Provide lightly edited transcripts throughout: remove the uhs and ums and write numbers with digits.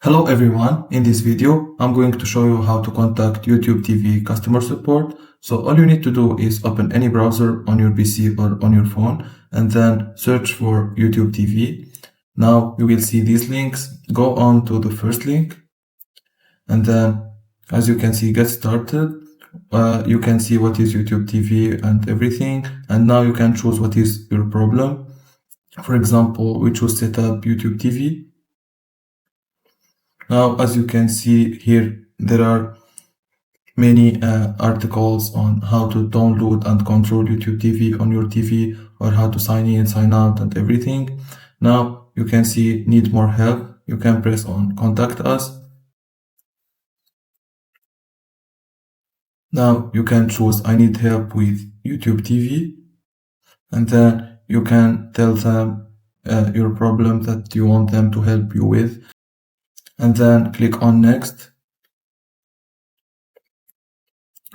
Hello everyone, in this video I'm going to show you how to contact YouTube TV customer support. So all you need to do is open any browser on your PC or on your phone and then search for YouTube TV. Now you will see these links. Go on to the first link and then as you can see, get started. You can see what is YouTube TV and everything, and now you can choose what is your problem. For example, we choose setup YouTube TV. Now, as you can see here, there are many articles on how to download and control YouTube TV on your TV, or how to sign in, sign out, and everything. Now, you can see need more help. You can press on contact us. Now, you can choose I need help with YouTube TV, and then you can tell them your problem that you want them to help you with, and then click on next.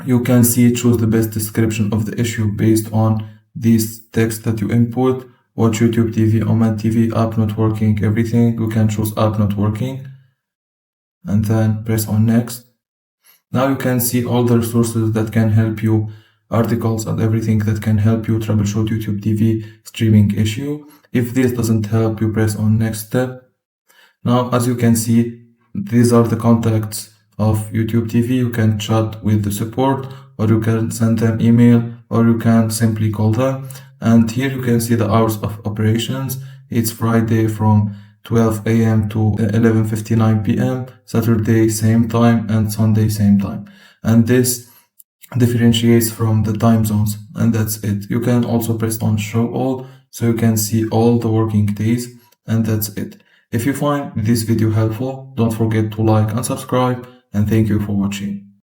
You can see choose the best description of the issue based on this text that you input. Watch YouTube TV, OMAD TV, app not working, everything. You can choose app not working and then press on next. Now you can see all the resources that can help you, articles and everything that can help you troubleshoot YouTube TV streaming issue. If this doesn't help, you press on next step. Now, as you can see, these are the contacts of YouTube TV. You can chat with the support, or you can send them email, or you can simply call them. And here you can see the hours of operations. It's Friday from 12 a.m. to 11:59 p.m., Saturday same time, and Sunday same time. And this differentiates from the time zones, and that's it. You can also press on show all, so you can see all the working days, and that's it. If you find this video helpful, don't forget to like and subscribe, and thank you for watching.